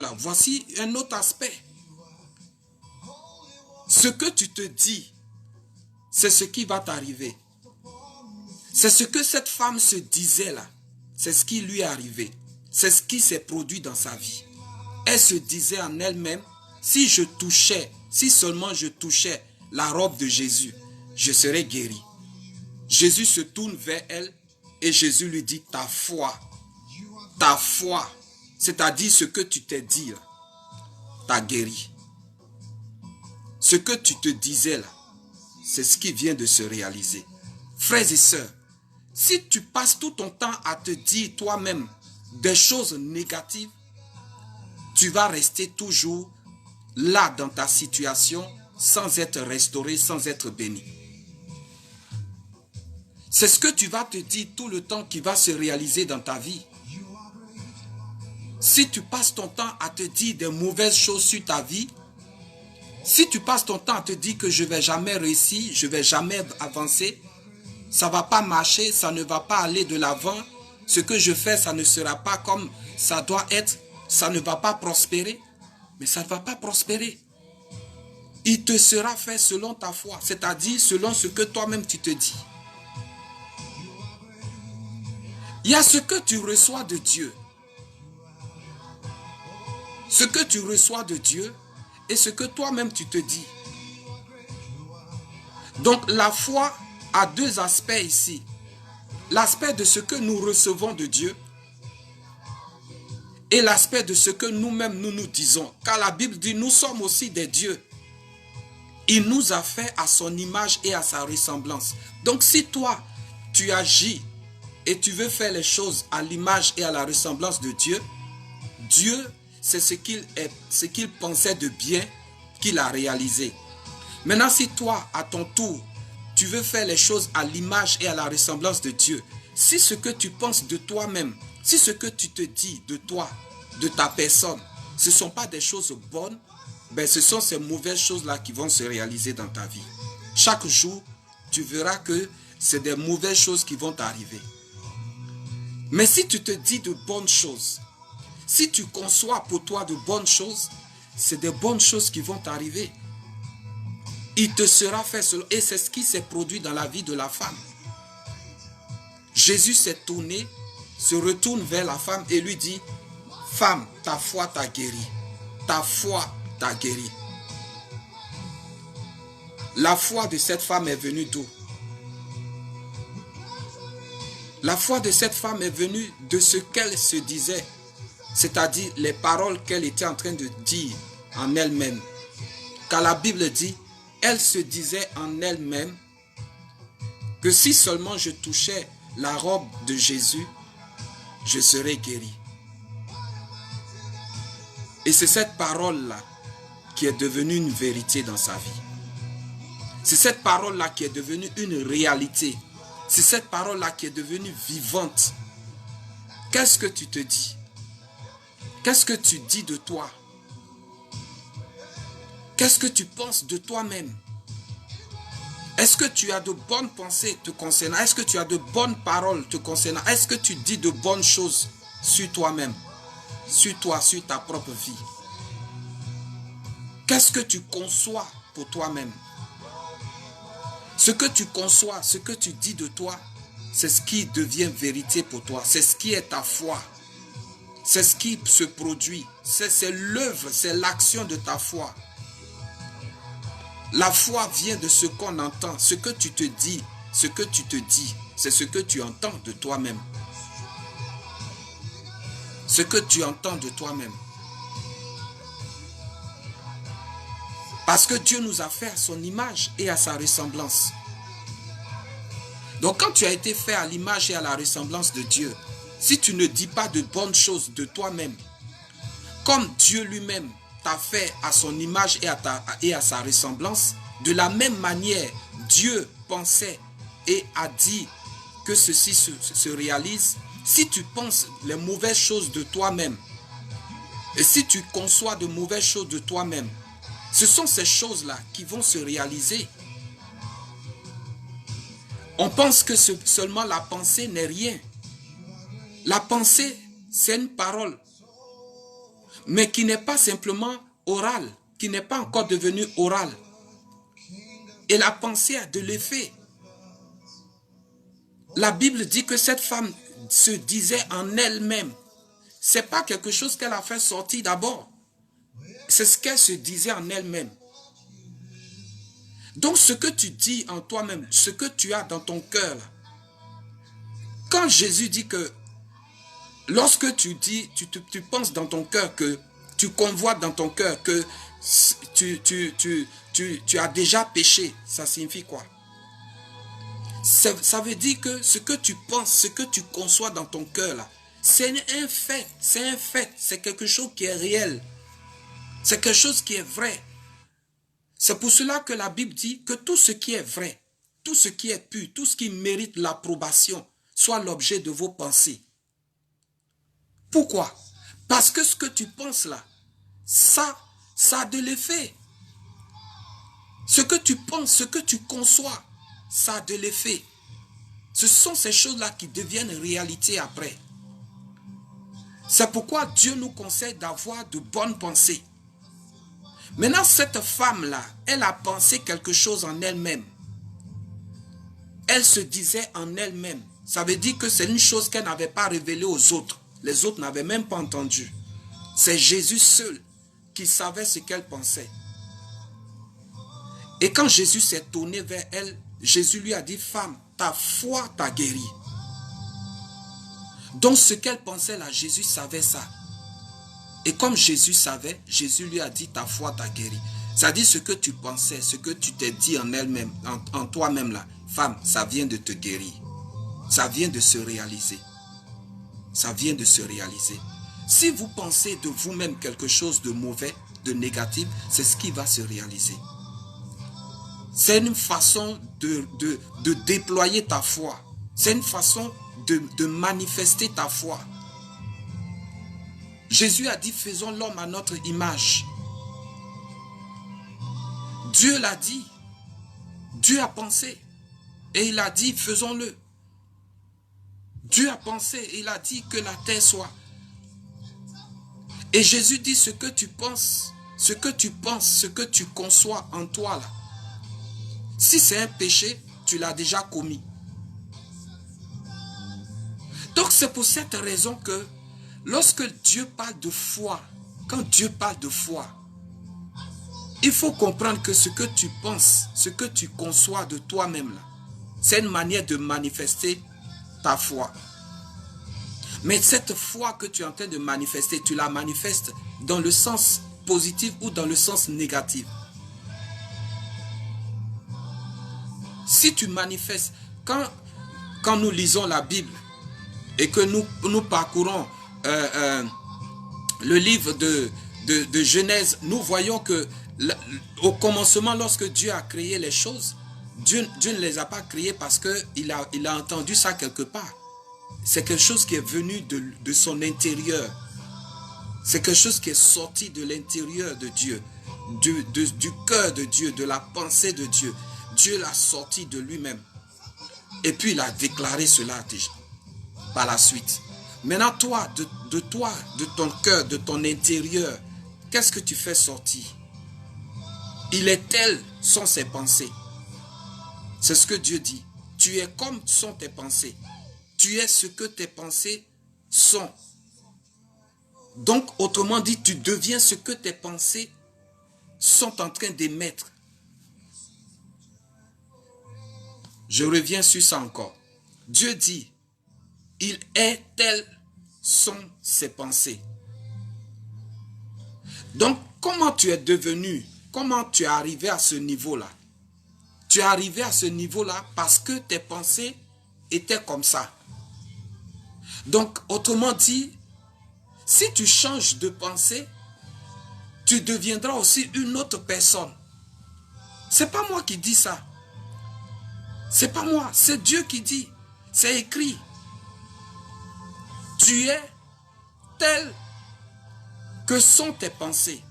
là, voici un autre aspect. Ce que tu te dis, c'est ce qui va t'arriver. C'est ce que cette femme se disait là. C'est ce qui lui est arrivé. C'est ce qui s'est produit dans sa vie. Elle se disait en elle-même, si je touchais, si seulement je touchais la robe de Jésus, je serais guéri. Jésus se tourne vers elle et Jésus lui dit, ta foi, c'est-à-dire ce que tu t'es dit, t'a guéri. Ce que tu te disais là, c'est ce qui vient de se réaliser. Frères et sœurs, si tu passes tout ton temps à te dire toi-même des choses négatives, tu vas rester toujours là dans ta situation sans être restauré, sans être béni. C'est ce que tu vas te dire tout le temps qui va se réaliser dans ta vie. Si tu passes ton temps à te dire des mauvaises choses sur ta vie, si tu passes ton temps à te dire que je ne vais jamais réussir, je ne vais jamais avancer, ça ne va pas marcher, ça ne va pas aller de l'avant, ce que je fais, ça ne sera pas comme ça doit être, ça ne va pas prospérer, mais ça ne va pas prospérer. Il te sera fait selon ta foi, c'est-à-dire selon ce que toi-même tu te dis. Il y a ce que tu reçois de Dieu. Ce que tu reçois de Dieu et ce que toi-même tu te dis. Donc la foi a deux aspects ici. L'aspect de ce que nous recevons de Dieu et l'aspect de ce que nous-mêmes nous disons. Car la Bible dit nous sommes aussi des dieux. Il nous a fait à son image et à sa ressemblance. Donc si toi tu agis et tu veux faire les choses à l'image et à la ressemblance de Dieu, Dieu, c'est ce qu'il pensait de bien qu'il a réalisé. Maintenant, si toi, à ton tour, tu veux faire les choses à l'image et à la ressemblance de Dieu, si ce que tu penses de toi-même, si ce que tu te dis de toi, de ta personne, ce ne sont pas des choses bonnes, ben ce sont ces mauvaises choses-là qui vont se réaliser dans ta vie. Chaque jour, tu verras que c'est des mauvaises choses qui vont t'arriver. Mais si tu te dis de bonnes choses, si tu conçois pour toi de bonnes choses, c'est des bonnes choses qui vont t'arriver. Il te sera fait selon. Et c'est ce qui s'est produit dans la vie de la femme. Jésus s'est tourné, se retourne vers la femme et lui dit, femme, ta foi t'a guéri. Ta foi t'a guéri. La foi de cette femme est venue d'où? La foi de cette femme est venue de ce qu'elle se disait, c'est-à-dire les paroles qu'elle était en train de dire en elle-même. Car la Bible dit, elle se disait en elle-même que si seulement je touchais la robe de Jésus, je serais guéri. Et c'est cette parole-là qui est devenue une vérité dans sa vie. C'est cette parole-là qui est devenue une réalité. C'est cette parole-là qui est devenue vivante. Qu'est-ce que tu te dis? Qu'est-ce que tu dis de toi? Qu'est-ce que tu penses de toi-même? Est-ce que tu as de bonnes pensées te concernant? Est-ce que tu as de bonnes paroles te concernant? Est-ce que tu dis de bonnes choses sur toi-même? Sur toi, sur ta propre vie? Qu'est-ce que tu conçois pour toi-même? Ce que tu conçois, ce que tu dis de toi, c'est ce qui devient vérité pour toi. C'est ce qui est ta foi. C'est ce qui se produit. C'est l'œuvre, c'est l'action de ta foi. La foi vient de ce qu'on entend. Ce que tu te dis, c'est ce que tu entends de toi-même. Ce que tu entends de toi-même. Parce que Dieu nous a fait à son image et à sa ressemblance. Donc quand tu as été fait à l'image et à la ressemblance de Dieu, si tu ne dis pas de bonnes choses de toi-même, comme Dieu lui-même t'a fait à son image et à sa ressemblance, de la même manière, Dieu pensait et a dit que ceci se réalise. Si tu penses les mauvaises choses de toi-même, et si tu conçois de mauvaises choses de toi-même, ce sont ces choses-là qui vont se réaliser. On pense que seulement la pensée n'est rien. La pensée, c'est une parole. mais qui n'est pas simplement oral, qui n'est pas encore devenu oral. Et la pensée a de l'effet. La Bible dit que cette femme se disait en elle-même. Ce n'est pas quelque chose qu'elle a fait sortir d'abord. C'est ce qu'elle se disait en elle-même. Donc ce que tu dis en toi-même, ce que tu as dans ton cœur, là, quand Jésus dit que lorsque tu dis, tu penses dans ton cœur que tu convoites dans ton cœur que tu as déjà péché, ça signifie quoi? Ça veut dire que ce que tu penses, ce que tu conçois dans ton cœur là, c'est un fait, c'est quelque chose qui est réel, c'est quelque chose qui est vrai. C'est pour cela que la Bible dit que tout ce qui est vrai, tout ce qui est pur, tout ce qui mérite l'approbation, soit l'objet de vos pensées. Pourquoi? Parce que ce que tu penses là, ça a de l'effet. Ce que tu penses, ce que tu conçois, ça a de l'effet. Ce sont ces choses-là qui deviennent réalité après. C'est pourquoi Dieu nous conseille d'avoir de bonnes pensées. Maintenant, cette femme-là, elle a pensé quelque chose en elle-même. Elle se disait en elle-même. Ça veut dire que c'est une chose qu'elle n'avait pas révélée aux autres. Les autres n'avaient même pas entendu. C'est Jésus seul qui savait ce qu'elle pensait. Et quand Jésus s'est tourné vers elle, Jésus lui a dit, femme, ta foi t'a guéri. Donc ce qu'elle pensait là, Jésus savait ça. Et comme Jésus savait, Jésus lui a dit, ta foi t'a guéri. C'est-à-dire ce que tu pensais, ce que tu t'es dit en elle-même, en toi-même là, femme, ça vient de te guérir. Ça vient de se réaliser. Ça vient de se réaliser. Si vous pensez de vous-même quelque chose de mauvais, de négatif, c'est ce qui va se réaliser. C'est une façon de déployer ta foi. C'est une façon de manifester ta foi. Jésus a dit, faisons l'homme à notre image. Dieu l'a dit. Dieu a pensé. Et il a dit, faisons-le. Dieu a pensé et il a dit que la terre soit. Et Jésus dit, ce que tu penses, ce que tu conçois en toi là. Si c'est un péché, tu l'as déjà commis. Donc c'est pour cette raison que lorsque Dieu parle de foi, quand Dieu parle de foi, il faut comprendre que ce que tu penses, ce que tu conçois de toi-même, c'est une manière de manifester ta foi. Mais cette foi que tu es en train de manifester, tu la manifestes dans le sens positif ou dans le sens négatif. Si tu manifestes, quand nous lisons la Bible et que nous parcourons le livre de Genèse, nous voyons que au commencement, lorsque Dieu a créé les choses, Dieu ne les a pas créées parce qu'il a entendu ça quelque part. C'est quelque chose qui est venu de son intérieur. C'est quelque chose qui est sorti de l'intérieur de Dieu, du cœur de Dieu, de la pensée de Dieu. Dieu l'a sorti de lui-même. Et puis il a déclaré cela déjà par la suite. Maintenant, toi, de ton cœur, de ton intérieur, qu'est-ce que tu fais sortir? Il est tel sont ses pensées. C'est ce que Dieu dit. Tu es comme sont tes pensées. Tu es ce que tes pensées sont. Donc, autrement dit, tu deviens ce que tes pensées sont en train d'émettre. Je reviens sur ça encore. Dieu dit, il est tel sont ses pensées. Donc, comment tu es devenu, comment tu es arrivé à ce niveau-là? Tu es arrivé à ce niveau-là parce que tes pensées étaient comme ça. Donc, autrement dit, si tu changes de pensée, tu deviendras aussi une autre personne. C'est pas moi qui dis ça. C'est pas moi, c'est Dieu qui dit. C'est écrit. Tu es tel que sont tes pensées.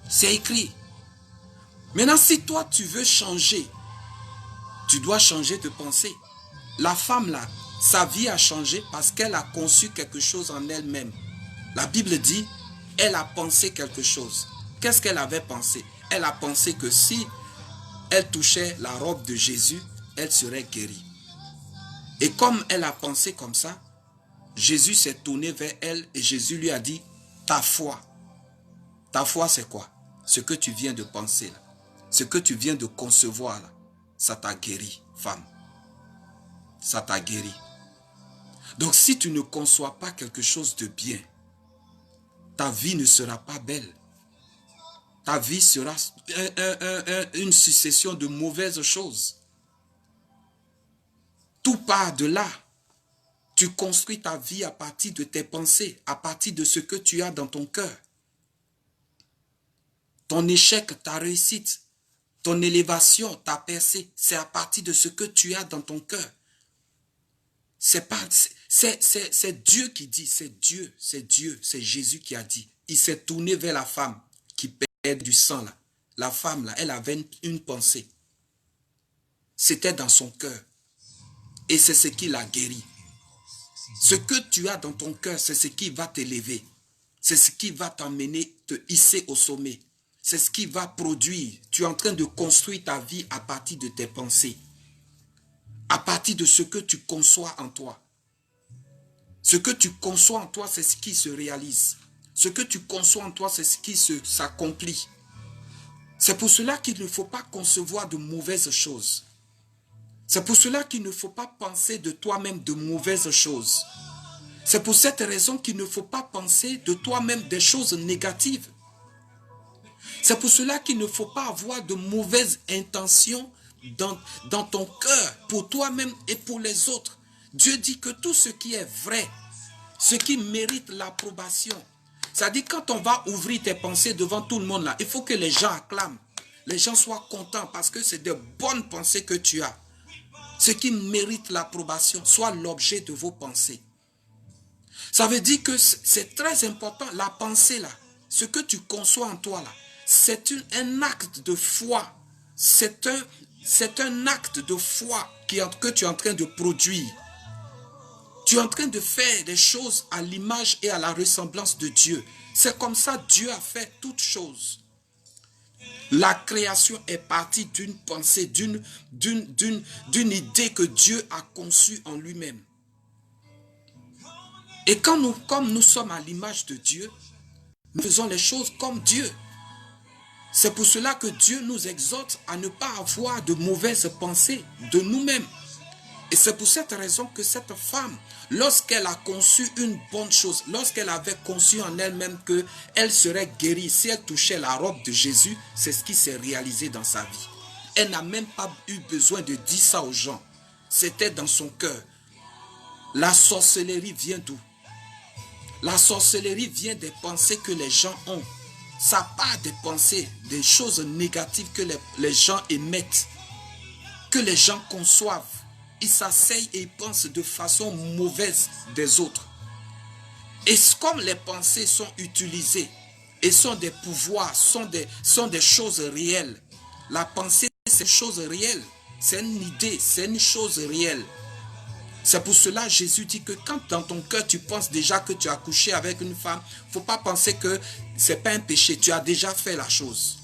C'est écrit. Maintenant, si toi tu veux changer, tu dois changer de pensée. La femme là, sa vie a changé parce qu'elle a conçu quelque chose en elle-même. La Bible dit, elle a pensé quelque chose. Qu'est-ce qu'elle avait pensé? Elle a pensé que si elle touchait la robe de Jésus, elle serait guérie. Et comme elle a pensé comme ça, Jésus s'est tourné vers elle et Jésus lui a dit, ta foi c'est quoi? Ce que tu viens de penser là, ce que tu viens de concevoir là, ça t'a guéri, femme. Ça t'a guéri. Donc si tu ne conçois pas quelque chose de bien, ta vie ne sera pas belle. Ta vie sera une succession de mauvaises choses. Tout part de là. Tu construis ta vie à partir de tes pensées, à partir de ce que tu as dans ton cœur. Ton échec, ta réussite, ton élévation, ta percée, c'est à partir de ce que tu as dans ton cœur. C'est Dieu qui dit, c'est Dieu, c'est Jésus qui a dit. Il s'est tourné vers la femme qui perd du sang là. La femme là, elle avait une pensée. C'était dans son cœur. Et c'est ce qui l'a guéri. Ce que tu as dans ton cœur, c'est ce qui va t'élever. C'est ce qui va t'emmener, te hisser au sommet. C'est ce qui va produire. Tu es en train de construire ta vie à partir de tes pensées. À partir de ce que tu conçois en toi. Ce que tu conçois en toi, c'est ce qui se réalise. Ce que tu conçois en toi, c'est ce qui s'accomplit. C'est pour cela qu'il ne faut pas concevoir de mauvaises choses. C'est pour cela qu'il ne faut pas penser de toi-même de mauvaises choses. C'est pour cette raison qu'il ne faut pas penser de toi-même des choses négatives. C'est pour cela qu'il ne faut pas avoir de mauvaises intentions dans ton cœur, pour toi-même et pour les autres. Dieu dit que tout ce qui est vrai, ce qui mérite l'approbation, c'est-à-dire quand on va ouvrir tes pensées devant tout le monde là, il faut que les gens acclament, les gens soient contents parce que c'est de bonnes pensées que tu as. Ce qui mérite l'approbation soit l'objet de vos pensées. Ça veut dire que c'est très important, la pensée là, ce que tu conçois en toi là, c'est un acte de foi. C'est un acte de foi que tu es en train de produire. Tu es en train de faire des choses à l'image et à la ressemblance de Dieu. C'est comme ça que Dieu a fait toutes choses. La création est partie d'une pensée, d'une idée que Dieu a conçue en lui-même. Et comme nous sommes à l'image de Dieu, nous faisons les choses comme Dieu. C'est pour cela que Dieu nous exhorte à ne pas avoir de mauvaises pensées de nous-mêmes. Et c'est pour cette raison que cette femme, lorsqu'elle a conçu une bonne chose, lorsqu'elle avait conçu en elle-même qu'elle serait guérie, si elle touchait la robe de Jésus, c'est ce qui s'est réalisé dans sa vie. Elle n'a même pas eu besoin de dire ça aux gens. C'était dans son cœur. La sorcellerie vient d'où? La sorcellerie vient des pensées que les gens ont. Ça part des pensées, des choses négatives que les gens émettent, que les gens conçoivent. Ils s'asseyent et ils pensent de façon mauvaise des autres. Et comme les pensées sont utilisées et sont des pouvoirs, sont des choses réelles. La pensée, c'est une chose réelle. C'est une idée, c'est une chose réelle. C'est pour cela que Jésus dit que quand dans ton cœur tu penses déjà que tu as couché avec une femme, il ne faut pas penser que ce n'est pas un péché, tu as déjà fait la chose.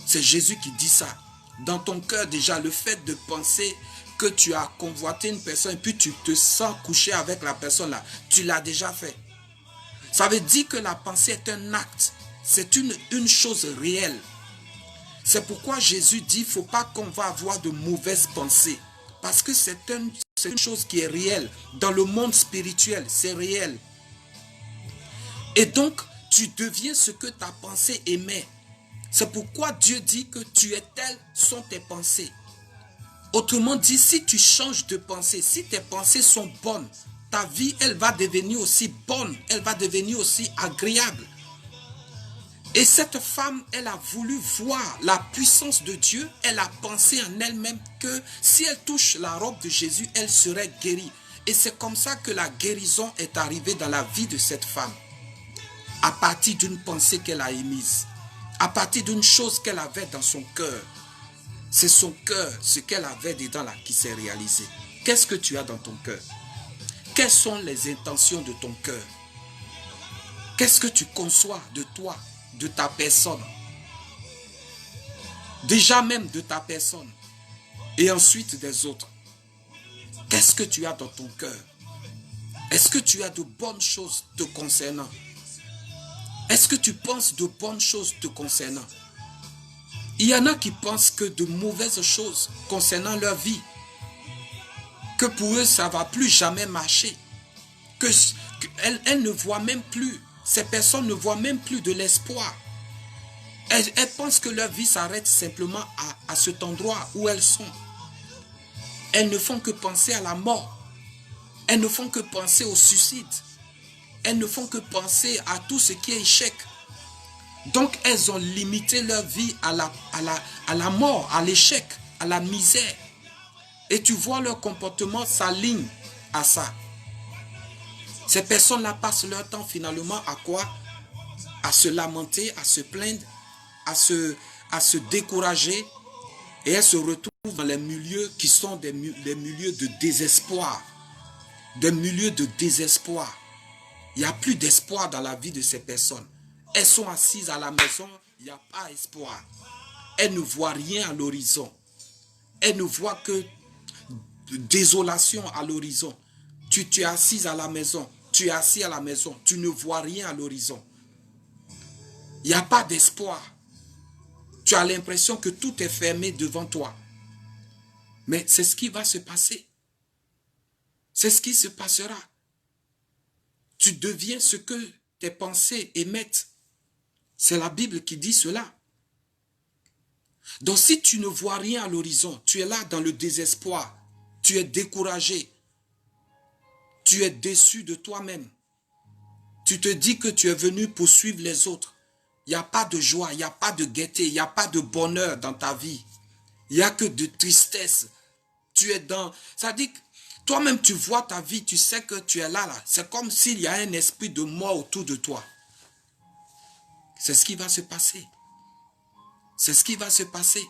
C'est Jésus qui dit ça. Dans ton cœur déjà, le fait de penser que tu as convoité une personne et puis tu te sens coucher avec la personne là, tu l'as déjà fait. Ça veut dire que la pensée est un acte, c'est une chose réelle. C'est pourquoi Jésus dit qu'il ne faut pas qu'on va avoir de mauvaises pensées. Parce que c'est une chose qui est réelle. Dans le monde spirituel, c'est réel. Et donc, tu deviens ce que ta pensée émet. C'est pourquoi Dieu dit que tu es tel sont tes pensées. Autrement dit, si tu changes de pensée, si tes pensées sont bonnes, ta vie, elle va devenir aussi bonne, elle va devenir aussi agréable. Et cette femme, elle a voulu voir la puissance de Dieu. Elle a pensé en elle-même que si elle touche la robe de Jésus, elle serait guérie. Et c'est comme ça que la guérison est arrivée dans la vie de cette femme. À partir d'une pensée qu'elle a émise. À partir d'une chose qu'elle avait dans son cœur. C'est son cœur, ce qu'elle avait dedans là, qui s'est réalisé. Qu'est-ce que tu as dans ton cœur? Quelles sont les intentions de ton cœur? Qu'est-ce que tu conçois de toi, de ta personne? Déjà même de ta personne. Et ensuite des autres. Qu'est-ce que tu as dans ton cœur? Est-ce que tu as de bonnes choses te concernant? Est-ce que tu penses de bonnes choses te concernant? Il y en a qui pensent que de mauvaises choses concernant leur vie. Que pour eux, ça ne va plus jamais marcher. Elles ne voient même plus, ces personnes ne voient même plus de l'espoir. Elles pensent que leur vie s'arrête simplement à cet endroit où elles sont. Elles ne font que penser à la mort. Elles ne font que penser au suicide. Elles ne font que penser à tout ce qui est échec. Donc elles ont limité leur vie à la mort, à l'échec, à la misère. Et tu vois leur comportement s'aligne à ça. Ces personnes-là passent leur temps finalement à quoi? À se lamenter, à se plaindre, à se décourager. Et elles se retrouvent dans les milieux qui sont des milieux de désespoir. Des milieux de désespoir. Il n'y a plus d'espoir dans la vie de ces personnes. Elles sont assises à la maison, il n'y a pas d'espoir. Elles ne voient rien à l'horizon. Elles ne voient que désolation à l'horizon. Tu es assise à la maison, tu es assis à la maison, tu ne vois rien à l'horizon. Il n'y a pas d'espoir. Tu as l'impression que tout est fermé devant toi. Mais c'est ce qui va se passer. C'est ce qui se passera. Tu deviens ce que tes pensées émettent. C'est la Bible qui dit cela. Donc si tu ne vois rien à l'horizon, tu es là dans le désespoir, tu es découragé, tu es déçu de toi-même. Tu te dis que tu es venu pour suivre les autres. Il n'y a pas de joie, il n'y a pas de gaieté, il n'y a pas de bonheur dans ta vie. Il n'y a que de tristesse. Tu es dans... Ça dit que toi-même tu vois ta vie, tu sais que tu es là. C'est comme s'il y a un esprit de mort autour de toi. C'est ce qui va se passer. C'est ce qui va se passer.